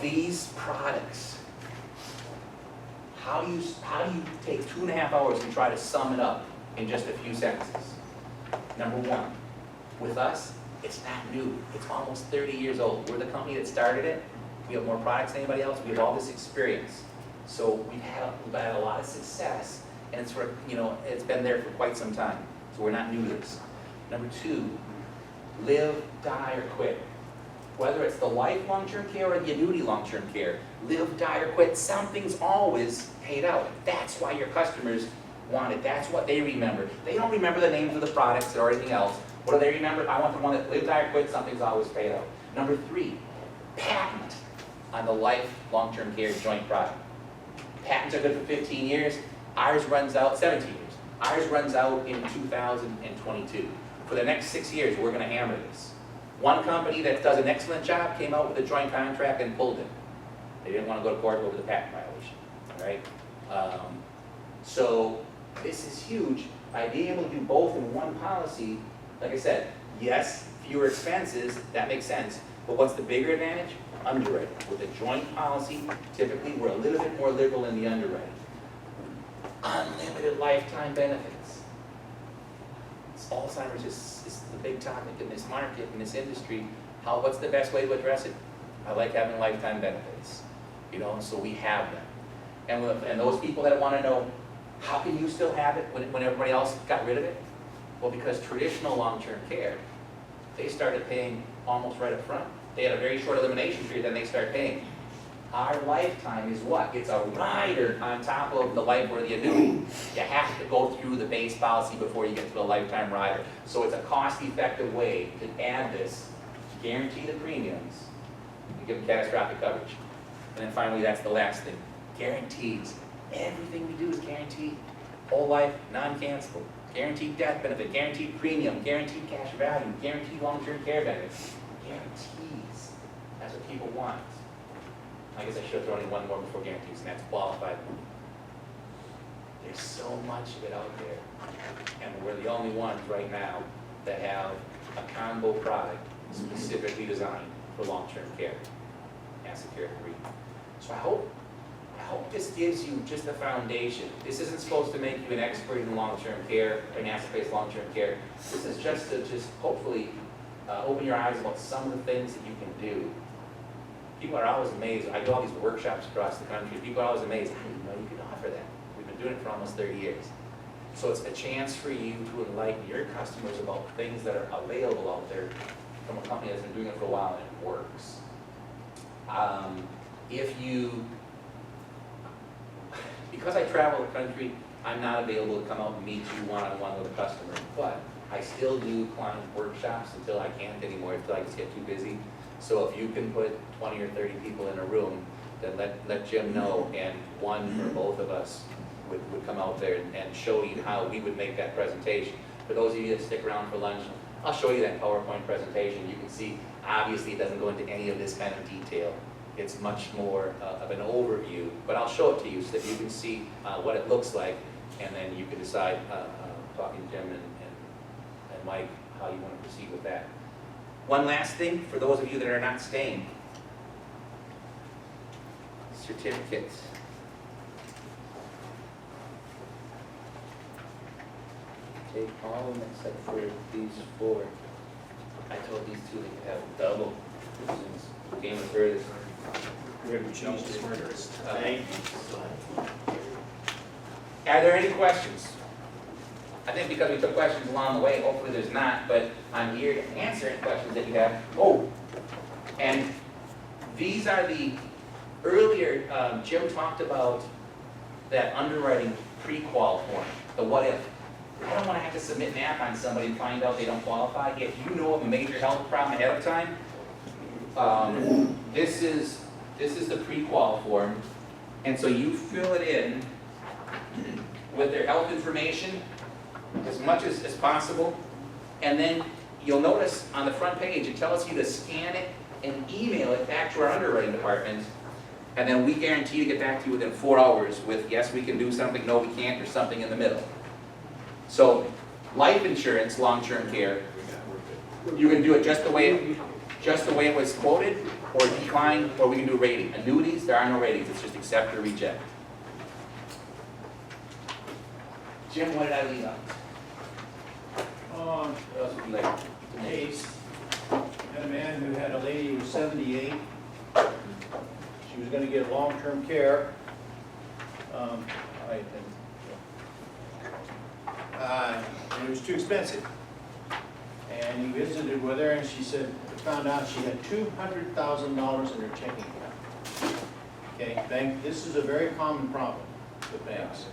these products, how do you take 2.5 hours and try to sum it up in just a few sentences? Number one, with us, it's not new. It's almost 30 years old. We're the company that started it. We have more products than anybody else. We have all this experience. So we've had a lot of success, and it's it's been there for quite some time. So we're not new to this. Number two, live, die, or quit. Whether it's the life long-term care or the annuity long-term care, live, die, or quit, something's always paid out. That's why your customers want it. That's what they remember. They don't remember the names of the products or anything else. What do they remember? I want the one that live, die, or quit, something's always paid out. Number three, patent on the life long-term care joint product. Patents are good for 15 years. Ours runs out 17 years. Ours runs out in 2022. For the next 6 years, we're going to hammer this. One company that does an excellent job came out with a joint contract and pulled it. They didn't want to go to court over the patent violation. All right? So this is huge. By being able to do both in one policy, like I said, yes, fewer expenses, that makes sense. But what's the bigger advantage? Underwriting. With a joint policy, typically we're a little bit more liberal in the underwriting. Unlimited lifetime benefits. Alzheimer's is the big topic in this market, in this industry. What's the best way to address it? I like having lifetime benefits. So we have them. And those people that want to know, how can you still have it when everybody else got rid of it? Well, because traditional long-term care, they started paying almost right up front. They had a very short elimination period, then they start paying. Our lifetime is what? It's a rider on top of the life or the annuity. You have to go through the base policy before you get to the lifetime rider. So it's a cost-effective way to add this, guarantee the premiums, and give them catastrophic coverage. And then finally, that's the last thing, guarantees. Everything we do is guaranteed. Whole life, non-cancelable. Guaranteed death benefit, guaranteed premium, guaranteed cash value, guaranteed long-term care benefits. Guarantees. That's what people want. I guess I should have thrown in one more before guarantees, and that's qualified money. There's so much of it out there, and we're the only ones right now that have a combo product specifically designed for long-term care, Asset Care 3. So I hope this gives you just a foundation. This isn't supposed to make you an expert in long-term care or in asset-based long-term care. This is just to hopefully open your eyes about some of the things that you can do. People are always amazed. I do all these workshops across the country. People are always amazed. I didn't know you could offer that. We've been doing it for almost 30 years. So it's a chance for you to enlighten your customers about things that are available out there from a company that's been doing it for a while and it works. Because I travel the country, I'm not available to come out and meet you one-on-one with a customer. But I still do client workshops until I can't anymore, until I just get too busy. So if you can put 20 or 30 people in a room, then let Jim know, and one or both of us would come out there and show you how we would make that presentation. For those of you that stick around for lunch, I'll show you that PowerPoint presentation. You can see, obviously it doesn't go into any of this kind of detail. It's much more of an overview, but I'll show it to you so that you can see what it looks like, and then you can decide, talking to Jim and Mike, how you want to proceed with that. One last thing, for those of you that are not staying, certificates. Take all of them except for these four. I told these two they could have double since Game of Thrones. Thank you. Are there any questions? I think because we took questions along the way, hopefully there's not, but I'm here to answer any questions that you have. Oh, and these are the earlier, Jim talked about that underwriting pre-qual form, the what if. I don't want to have to submit an app on somebody and find out they don't qualify. If you know of a major health problem ahead of time, this is the pre-qual form, and so you fill it in with their health information as much as possible, and then you'll notice on the front page it tells you to scan it and email it back to our underwriting department, and then we guarantee to get back to you within 4 hours with yes we can do something, no we can't, or something in the middle. So life insurance, long-term care, you can do it just the way it was quoted, or decline, or we can do rating. Annuities, there are no ratings, it's just accept or reject. Jim, what did I leave out? What else would you like to make? Case, had a man who had a lady who was 78. She was going to get long-term care. And it was too expensive. And he visited with her, and she said, found out she had $200,000 in her checking account. Okay, this is a very common problem with banks.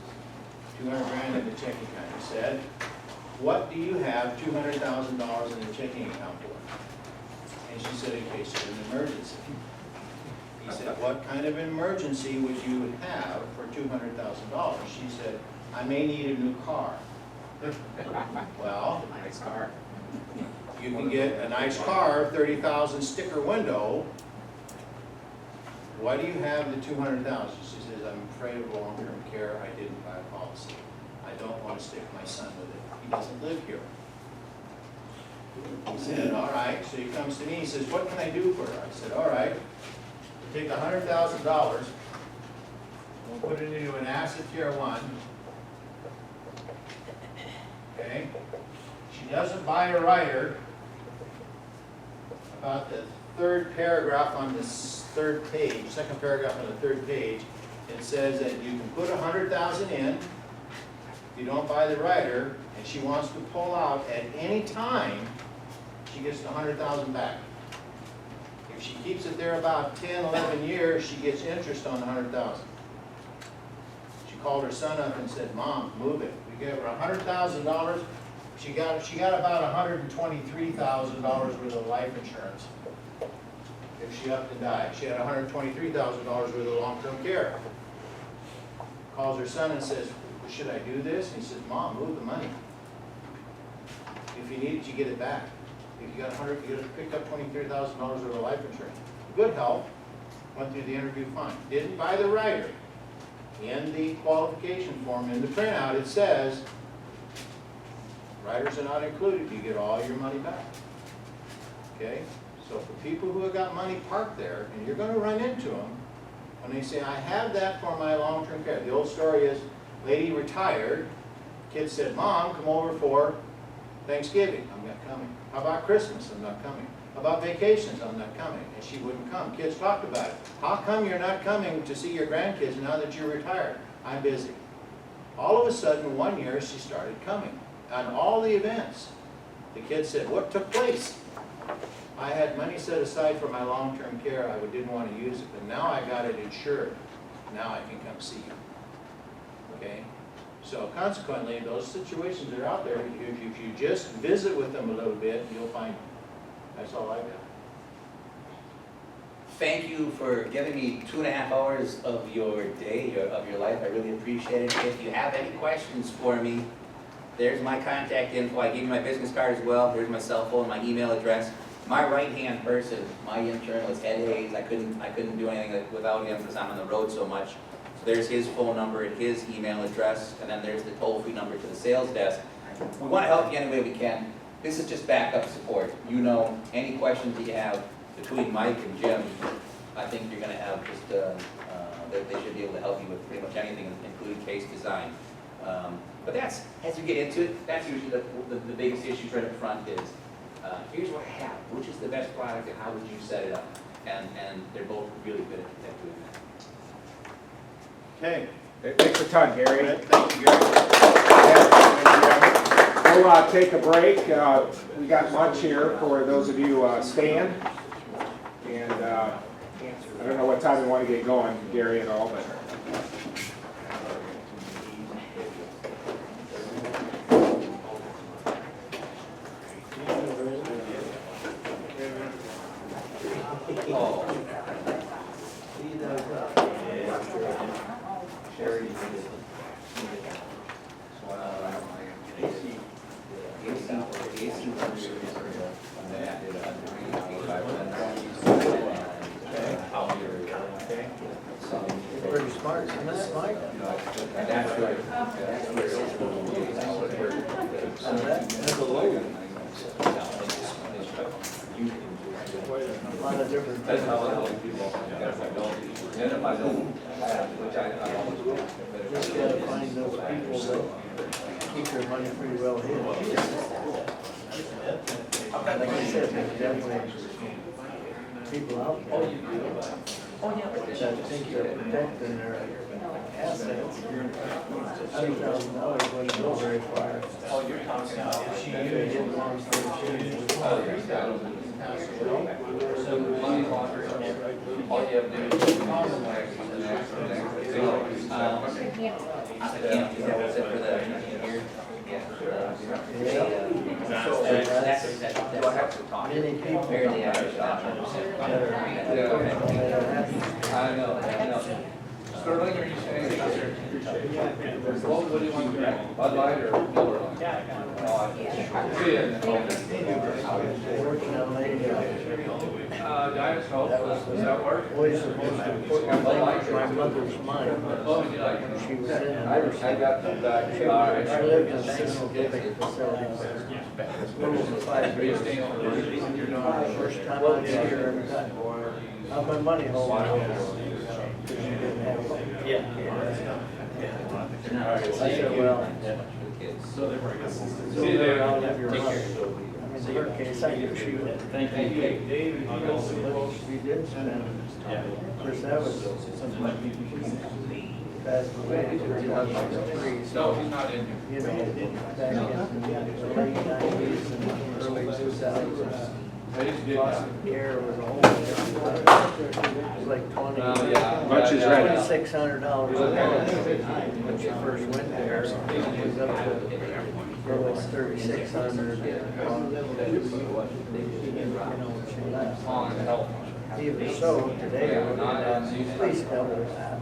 200 grand in the checking account. He said, what do you have $200,000 in the checking account for? And she said, in case of an emergency. He said, what kind of emergency would you have for $200,000? She said, I may need a new car. Well, Nice car. you can get a nice car, 30,000 sticker window. Why do you have the 200,000? She says, I'm afraid of long-term care. I didn't buy a policy. I don't want to stick my son with it. He doesn't live here. He said, all right. So he comes to me. He says, what can I do for her? I said, all right. We'll take $100,000. We'll put it into an asset tier 1. Okay. She doesn't buy a rider. About the third paragraph on this third page, second paragraph on the third page, it says that you can put 100,000 in. If you don't buy the rider, and she wants to pull out at any time, she gets the 100,000 back. If she keeps it there about 10, 11 years, she gets interest on the 100,000. She called her son up and said, Mom, move it. We gave her $100,000. She got about $123,000 worth of life insurance if she upped and died. She had $123,000 worth of long-term care. Calls her son and says, should I do this? And he says, Mom, move the money. If you need it, you get it back. If you got you picked up $23,000 worth of life insurance. Good health. Went through the interview fine. Didn't buy the rider. In the qualification form, in the printout, it says, riders are not included. You get all your money back. Okay? So for people who have got money parked there, and you're going to run into them, when they say, I have that for my long-term care. The old story is, lady retired, kid said, Mom, come over for Thanksgiving. I'm not coming. How about Christmas? I'm not coming. How about vacations? I'm not coming. And she wouldn't come. Kids talked about it. How come you're not coming to see your grandkids now that you're retired? I'm busy. All of a sudden, one year, she started coming. On all the events, the kid said, what took place? I had money set aside for my long-term care. I didn't want to use it, but now I got it insured. Now I can come see you. Okay? So consequently, those situations are out there. If you just visit with them a little bit, you'll find them. That's all I got. Thank you for giving me 2.5 hours of your day, of your life. I really appreciate it. If you have any questions for me, there's my contact info. I gave you my business card as well. Here's my cell phone, my email address. My right-hand person, my internal, is Ed Hayes. I couldn't do anything without him because I'm on the road so much. So there's his phone number and his email address, and then there's the toll-free number to the sales desk. We want to help you any way we can. This is just backup support. You know, any questions that you have between Mike and Jim, I think you're going to have just, that they should be able to help you with pretty much anything, including case design. But that's, as you get into it, that's usually the biggest issue right up front is, here's what I have, which is the best product and how would you set it up? And they're both really good at doing that. Okay. Thanks a ton, Gary. Thank you, Gary. We'll take a break. We got lunch here for those of you staying. And I don't know what time we want to get going, Gary, and all, but. Pretty smart, isn't that smart? That's right. That's a load. a lot of different That's things. how I help people. If I don't, and if I don't have, which I always do. Just gotta find those people that keep their money pretty well hid. Like I said, there's definitely people out there that think they're protecting their assets. $100,000 wouldn't go very far. Oh, you're talking about. If she didn't want to So money laundering, all you have to do is. I can't do that, was it for the here? Do I have to talk? Many people. Barely average. I know. Sterling, are you saying? What do you want to drink? Bud Light or Miller Lite? Diet Coke, does that work? Always the most important thing in my mother's mind. What would you like? She was in a I nursing. got the back. All right. I lived in a assisted living facility. Little over 5 years. Staying on the you're doing. First time I was here, I got my money home. Because you didn't have it. I said, well, so there, I'll live your money. I mean, in her case, I knew she would. Thank you. We did spend, of course, that was somebody passed away in 2003. No, he's not in here. You know, back in the late 90s and early 2000s. Foster care was a whole different thing. It was like 20. Lunch is ready. $2,600 a month when she first went there. It was up to almost $3,600. She left. On health. Even so, today, we're at least double that.